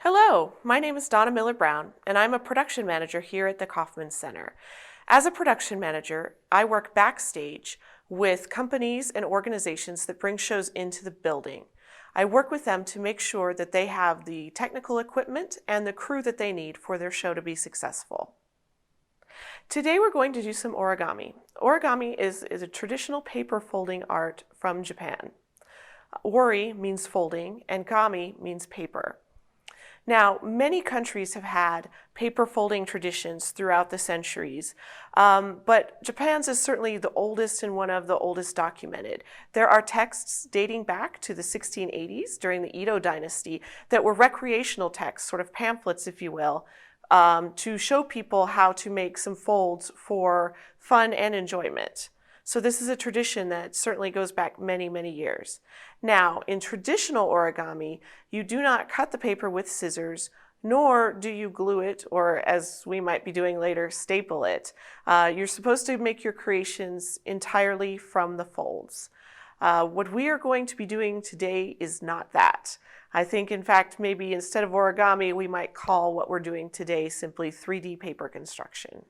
Hello, my name is Donna Miller-Brown, and I'm a production manager here at the Kauffman Center. As a production manager, I work backstage with companies and organizations that bring shows into the building. I work with them to make sure that they have the technical equipment and the crew that they need for their show to be successful. Today we're going to do some origami. Origami is a traditional paper folding art from Japan. Ori means folding and gami means paper. Now, many countries have had paper folding traditions throughout the centuries, but Japan's is certainly the oldest and one of the oldest documented. There are texts dating back to the 1680s during the Edo dynasty that were recreational texts, sort of pamphlets, if you will, to show people how to make some folds for fun and enjoyment. So this is a tradition that certainly goes back many, many years. Now, in traditional origami, you do not cut the paper with scissors, nor do you glue it, or as we might be doing later, staple it. You're supposed to make your creations entirely from the folds. What we are going to be doing today is not that. I think, in fact, maybe instead of origami, we might call what we're doing today simply 3D paper construction.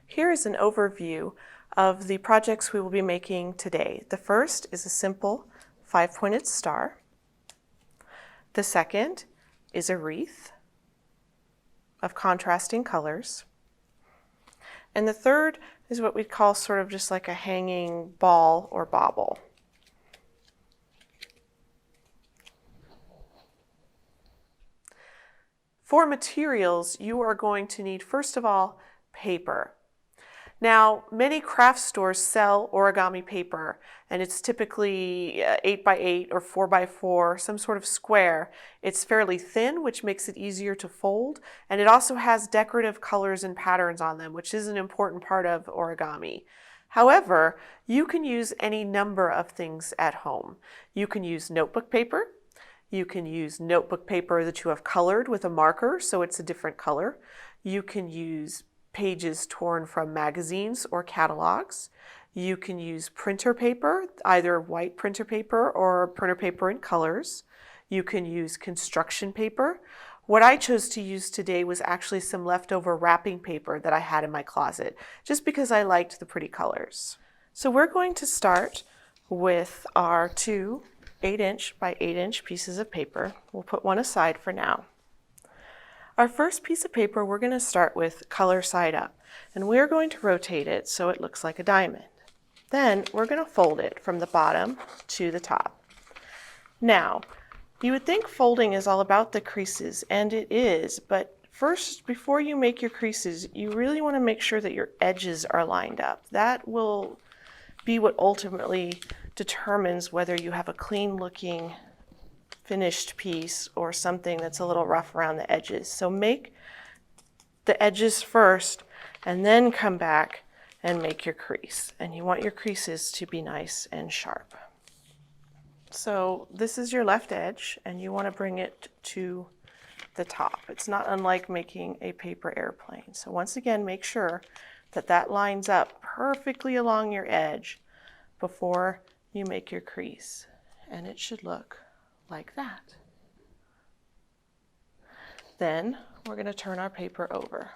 Here is an overview of the projects we will be making today. The first is a simple 5-pointed star. The second is a wreath of contrasting colors. And the third is what we'd call sort of just like a hanging ball or bauble. For materials, you are going to need, first of all, paper. Now, many craft stores sell origami paper, and it's typically 8x8 or 4x4, some sort of square. It's fairly thin, which makes it easier to fold, and it also has decorative colors and patterns on them, which is an important part of origami. However, you can use any number of things at home. You can use notebook paper. You can use notebook paper that you have colored with a marker, so it's a different color. You can use pages torn from magazines or catalogs. You can use printer paper, either white printer paper or printer paper in colors. You can use construction paper. What I chose to use today was actually some leftover wrapping paper that I had in my closet, just because I liked the pretty colors. So we're going to start with our two 8-inch by 8-inch pieces of paper. We'll put one aside for now. Our first piece of paper, we're going to start with color side up, and we're going to rotate it so it looks like a diamond. Then we're going to fold it from the bottom to the top. Now, you would think folding is all about the creases, and it is, but first, before you make your creases, you really want to make sure that your edges are lined up. That will be what ultimately determines whether you have a clean looking finished piece or something that's a little rough around the edges. So make the edges first and then come back and make your crease. And you want your creases to be nice and sharp. So this is your left edge and you want to bring it to the top. It's not unlike making a paper airplane. So once again, make sure that that lines up perfectly along your edge before you make your crease. And it should look like that. Then we're going to turn our paper over.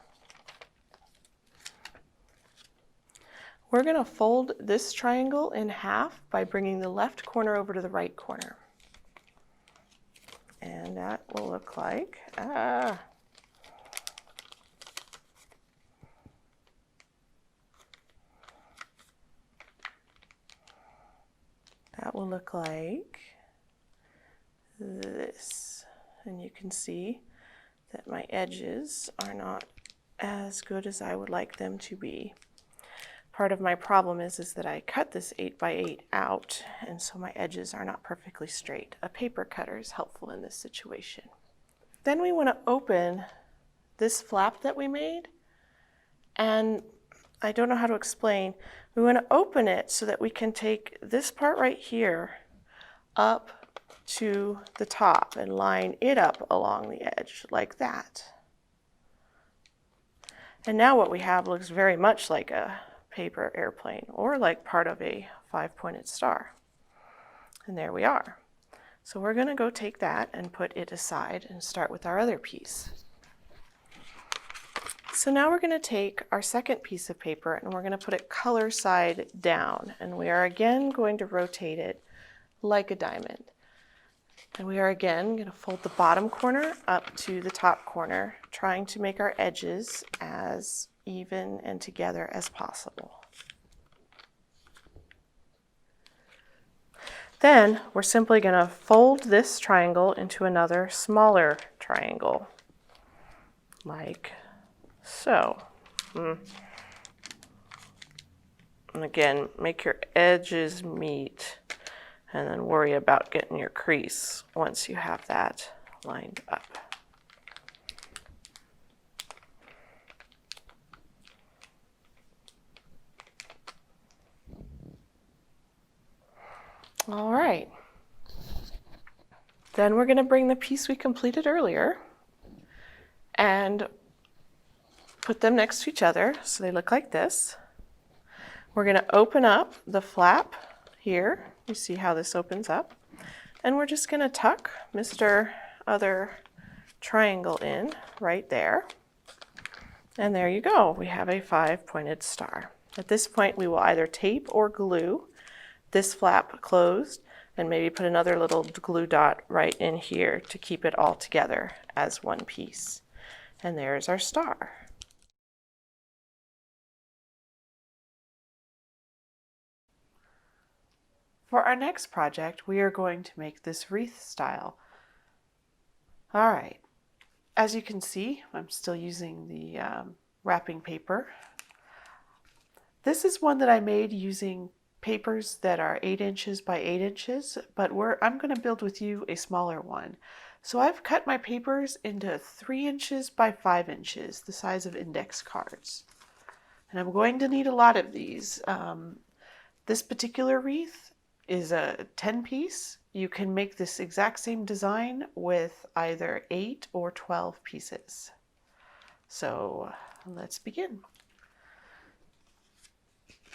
We're going to fold this triangle in half by bringing the left corner over to the right corner. And that will look like, that will look like this. And you can see that my edges are not as good as I would like them to be. Part of my problem is that I cut this 8x8 out, and so my edges are not perfectly straight. A paper cutter is helpful in this situation. Then we want to open this flap that we made, and I don't know how to explain. We want to open it so that we can take this part right here up to the top and line it up along the edge like that. And now what we have looks very much like a paper airplane or like part of a 5-pointed star. And there we are. So we're going to go take that and put it aside and start with our other piece. So now we're going to take our second piece of paper and we're going to put it color side down, and we are again going to rotate it like a diamond. And we are again going to fold the bottom corner up to the top corner, trying to make our edges as even and together as possible. Then we're simply going to fold this triangle into another smaller triangle, like so. And again, make your edges meet, and then worry about getting your crease once you have that lined up. All right. Then we're going to bring the piece we completed earlier and put them next to each other so they look like this. We're going to open up the flap here. You see how this opens up. And we're just going to tuck Mr. Other Triangle in right there. And there you go. We have a 5-pointed star. At this point, we will either tape or glue this flap closed and maybe put another little glue dot right in here to keep it all together as one piece. And there's our star. For our next project, we are going to make this wreath style. All right, as you can see, I'm still using the wrapping paper. This is one that I made using papers that are 8 inches by 8 inches, but I'm going to build with you a smaller one. So I've cut my papers into 3 inches by 5 inches, the size of index cards. And I'm going to need a lot of these. This particular wreath is a 10-piece. You can make this exact same design with either 8 or 12 pieces. So let's begin.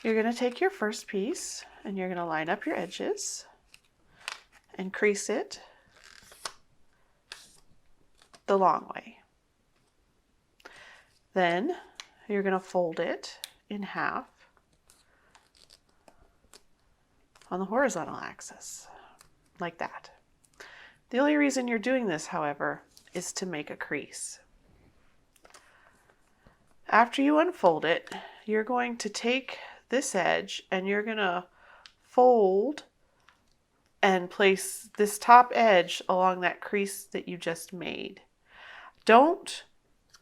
You're going to take your first piece and you're going to line up your edges and crease it the long way. Then you're going to fold it in half on the horizontal axis, like that. The only reason you're doing this, however, is to make a crease. After you unfold it, you're going to take this edge and you're going to fold and place this top edge along that crease that you just made. Don't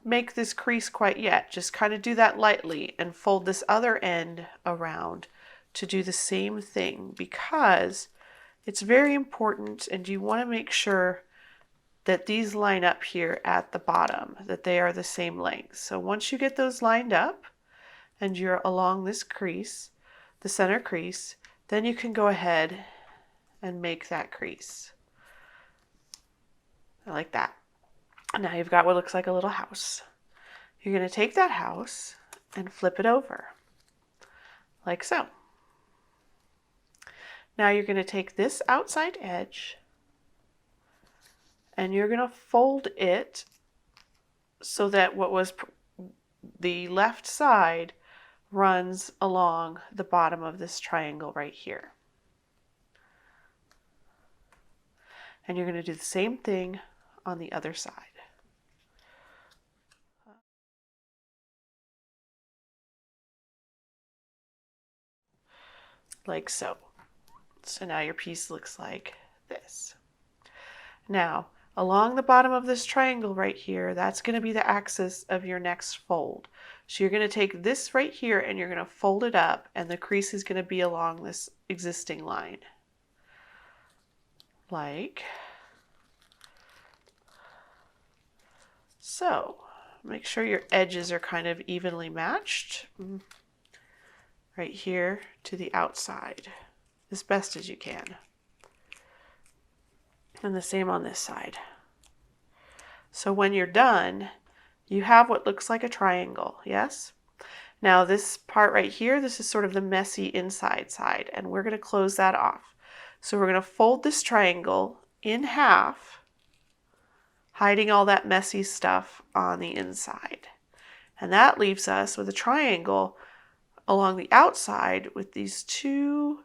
make this crease quite yet. Just kind of do that lightly and fold this other end around to do the same thing, because it's very important and you want to make sure that these line up here at the bottom, that they are the same length. So once you get those lined up and you're along this crease, the center crease, then you can go ahead and make that crease. Like that. Now you've got what looks like a little house. You're going to take that house and flip it over, like so. Now you're going to take this outside edge and you're going to fold it so that what was the left side runs along the bottom of this triangle right here. And you're going to do the same thing on the other side. Like so. So now your piece looks like this. Now, along the bottom of this triangle right here, that's going to be the axis of your next fold. So you're going to take this right here and you're going to fold it up, and the crease is going to be along this existing line. Like so. Make sure your edges are kind of evenly matched right here to the outside as best as you can. And the same on this side. So when you're done, you have what looks like a triangle, yes? Now this part right here, this is sort of the messy inside side, and we're going to close that off. So we're going to fold this triangle in half, hiding all that messy stuff on the inside. And that leaves us with a triangle along the outside with these two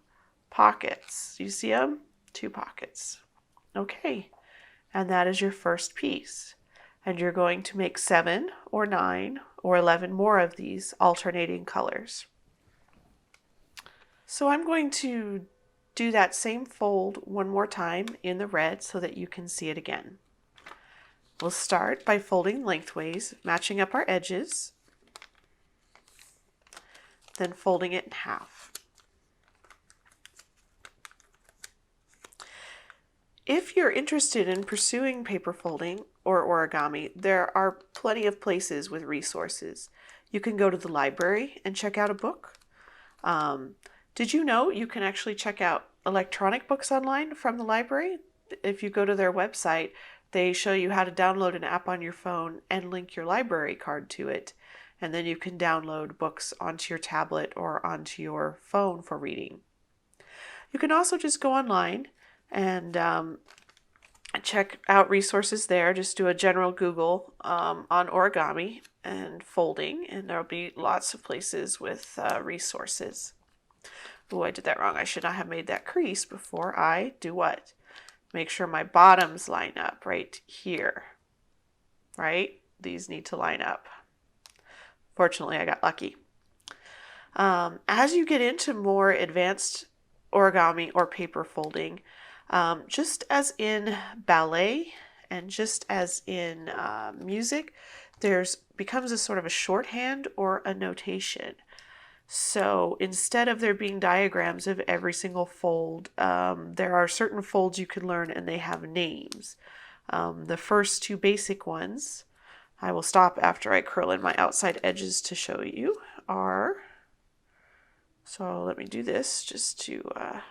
pockets. You see them? Two pockets. Okay, and that is your first piece. And you're going to make 7 or 9 or 11 more of these alternating colors. So I'm going to do that same fold one more time in the red so that you can see it again. We'll start by folding lengthways, matching up our edges, then folding it in half. If you're interested in pursuing paper folding or origami, there are plenty of places with resources. You can go to the library and check out a book. Did you know you can actually check out electronic books online from the library? If you go to their website, they show you how to download an app on your phone and link your library card to it. And then you can download books onto your tablet or onto your phone for reading. You can also just go online and check out resources there. Just do a general Google on origami and folding, and there'll be lots of places with resources. Oh, I did that wrong. I should not have made that crease before I do what? Make sure my bottoms line up right here, right? These need to line up. Fortunately, I got lucky. As you get into more advanced origami or paper folding, just as in ballet and just as in music, there's becomes a sort of a shorthand or a notation. So instead of there being diagrams of every single fold, there are certain folds you can learn and they have names. The first two basic ones, I will stop after I curl in my outside edges to show you, are, so let me do this just to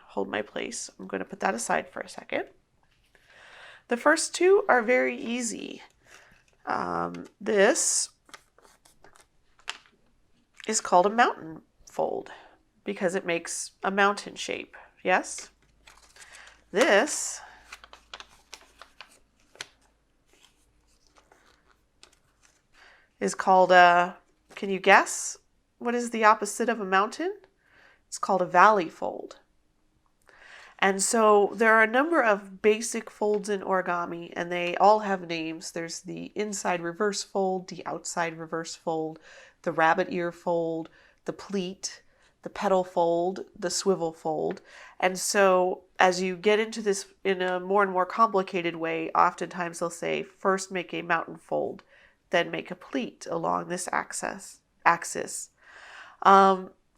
hold my place. I'm going to put that aside for a second. The first two are very easy. This is called a mountain fold because it makes a mountain shape. Yes? This is called a, can you guess what is the opposite of a mountain? It's called a valley fold. And so there are a number of basic folds in origami, and they all have names. There's the inside reverse fold, the outside reverse fold, the rabbit ear fold, the pleat, the petal fold, the swivel fold. And so as you get into this in a more and more complicated way, oftentimes they'll say, first make a mountain fold, then make a pleat along this axis.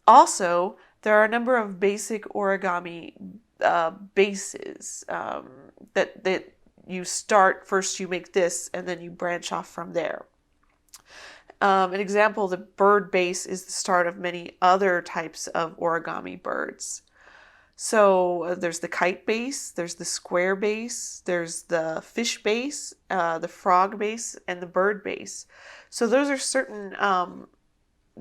Also, there are a number of basic origami bases that you start, first you make this, and then you branch off from there. An example, the bird base is the start of many other types of origami birds. So there's the kite base, there's the square base, there's the fish base, the frog base, and the bird base. So those are certain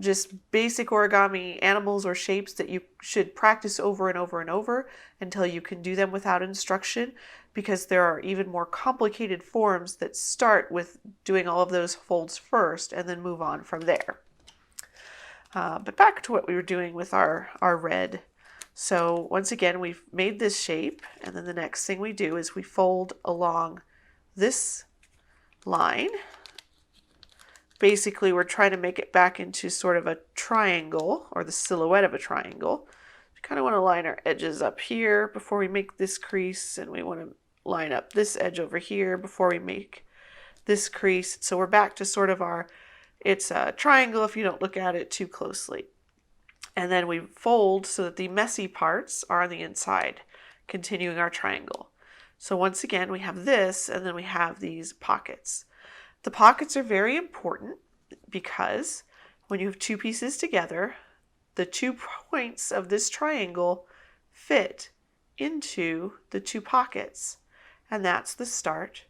just basic origami animals or shapes that you should practice over and over and over until you can do them without instruction, because there are even more complicated forms that start with doing all of those folds first and then move on from there. But back to what we were doing with our red. So once again, we've made this shape, and then the next thing we do is we fold along this line. Basically, we're trying to make it back into sort of a triangle, or the silhouette of a triangle. We kind of want to line our edges up here before we make this crease, and we want to line up this edge over here before we make this crease. So we're back to sort of it's a triangle if you don't look at it too closely. And then we fold so that the messy parts are on the inside, continuing our triangle. So once again, we have this, and then we have these pockets. The pockets are very important because when you have two pieces together, the 2 points of this triangle fit into the 2 pockets. And that's the start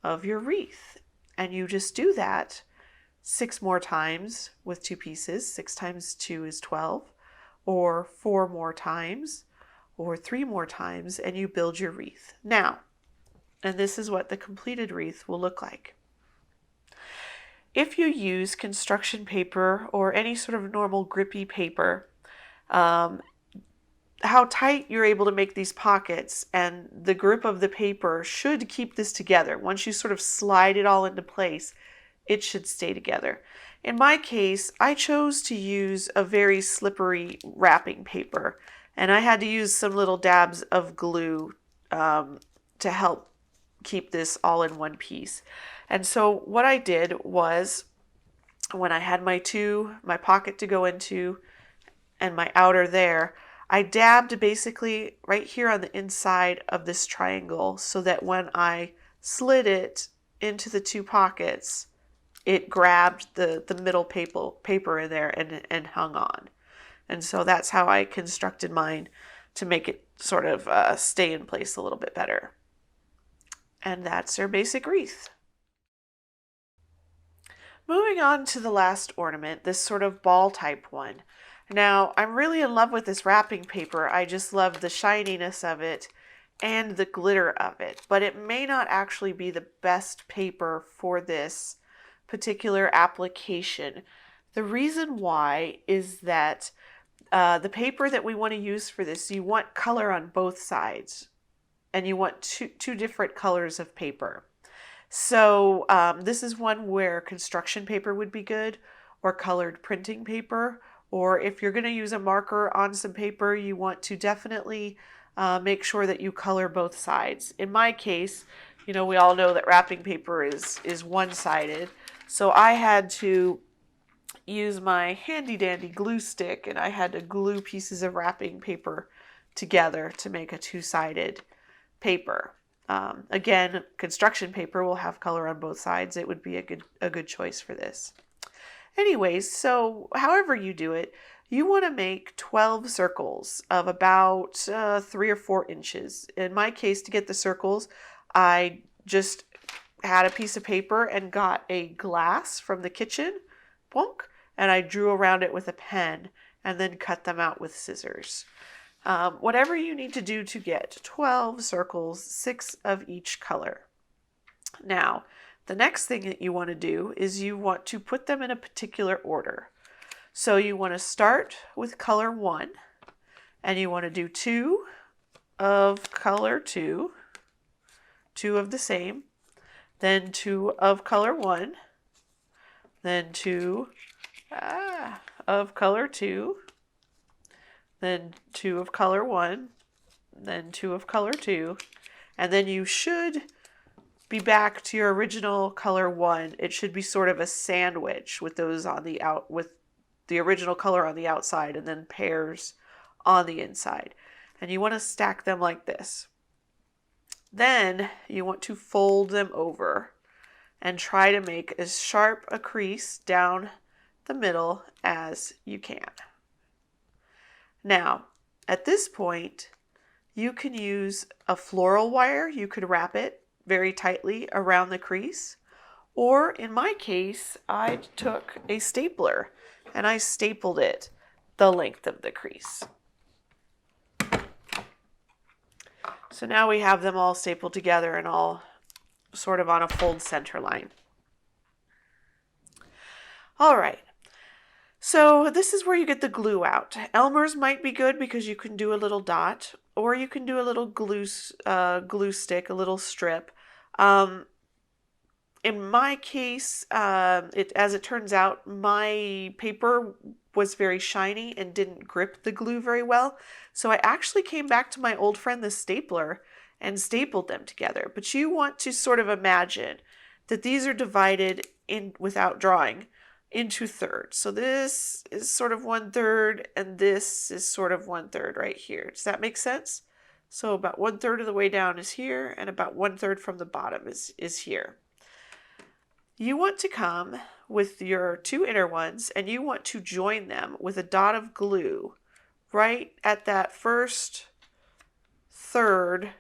of your wreath. And you just do that 6 more times with 2 pieces. 6 times 2 is 12, or 4 more times, or 3 more times, and you build your wreath. Now, And this is what the completed wreath will look like. If you use construction paper or any sort of normal grippy paper, how tight you're able to make these pockets and the grip of the paper should keep this together. Once you sort of slide it all into place, it should stay together. In my case, I chose to use a very slippery wrapping paper, and I had to use some little dabs of glue to help keep this all in one piece. And so what I did was, when I had my pocket to go into and my outer there, I dabbed basically right here on the inside of this triangle so that when I slid it into the two pockets, it grabbed the middle paper in there and hung on. And so that's how I constructed mine to make it sort of stay in place a little bit better. And that's our basic wreath. Moving on to the last ornament, this sort of ball type one. Now, I'm really in love with this wrapping paper. I just love the shininess of it and the glitter of it, but it may not actually be the best paper for this particular application. The reason why is that the paper that we want to use for this, you want color on both sides, and you want two different colors of paper. So this is one where construction paper would be good, or colored printing paper, or if you're going to use a marker on some paper, you want to definitely make sure that you color both sides. In my case, we all know that wrapping paper is one-sided, so I had to use my handy dandy glue stick, and I had to glue pieces of wrapping paper together to make a two-sided paper. Again, construction paper will have color on both sides. It would be a good choice for this. Anyways, so however you do it, you want to make 12 circles of about 3 or 4 inches. In my case, to get the circles, I just had a piece of paper and got a glass from the kitchen, bonk, and I drew around it with a pen and then cut them out with scissors. Whatever you need to do to get 12 circles, 6 of each color. Now, the next thing that you want to do is you want to put them in a particular order. So you want to start with color 1, and you want to do 2 of color 2, 2 of the same, then 2 of color 1, then 2 of color 2, then 2 of color 1, then 2 of color 2, and then you should be back to your original color 1. It should be sort of a sandwich with those on the with the original color on the outside and then pairs on the inside. And you want to stack them like this. Then you want to fold them over and try to make as sharp a crease down the middle as you can. Now, at this point, you can use a floral wire. You could wrap it very tightly around the crease. Or in my case, I took a stapler and I stapled it the length of the crease. So now we have them all stapled together and all sort of on a fold center line. All right. So this is where you get the glue out. Elmer's might be good because you can do a little dot, or you can do a little glue stick, a little strip. In my case, as it turns out, my paper was very shiny and didn't grip the glue very well. So I actually came back to my old friend, the stapler, and stapled them together. But you want to sort of imagine that these are divided in, without drawing, into thirds. So this is sort of 1/3 and this is sort of 1/3 right here. Does that make sense? So about 1/3 of the way down is here and about 1/3 from the bottom is here. You want to come with your 2 inner ones and you want to join them with a dot of glue right at that first third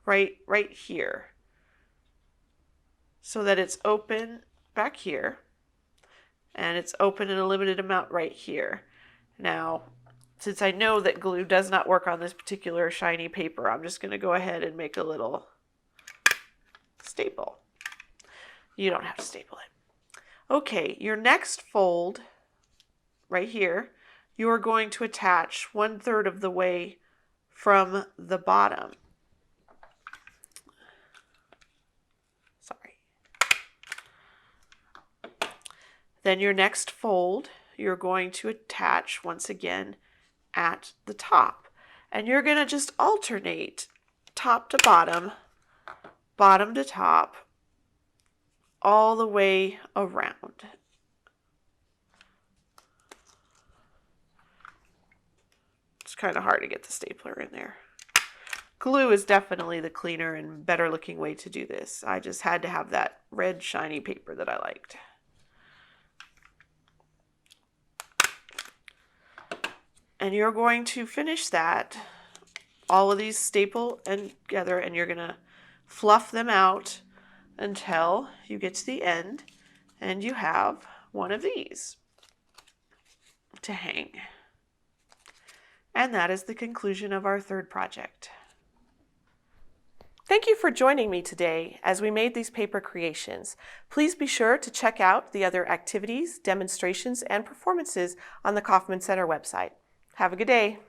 right here, so that it's open back here and it's open in a limited amount right here. Now, since I know that glue does not work on this particular shiny paper, I'm just going to go ahead and make a little staple. You don't have to staple it. Okay, your next fold right here, you are going to attach 1/3 of the way from the bottom. Sorry. Then your next fold, you're going to attach once again at the top. And you're going to just alternate top to bottom, bottom to top, all the way around. It's kind of hard to get the stapler in there. Glue is definitely the cleaner and better looking way to do this. I just had to have that red shiny paper that I liked. And you're going to finish that, all of these staple together, and you're going to fluff them out until you get to the end and you have one of these to hang. And that is the conclusion of our third project. Thank you for joining me today as we made these paper creations. Please be sure to check out the other activities, demonstrations, and performances on the Kauffman Center website. Have a good day.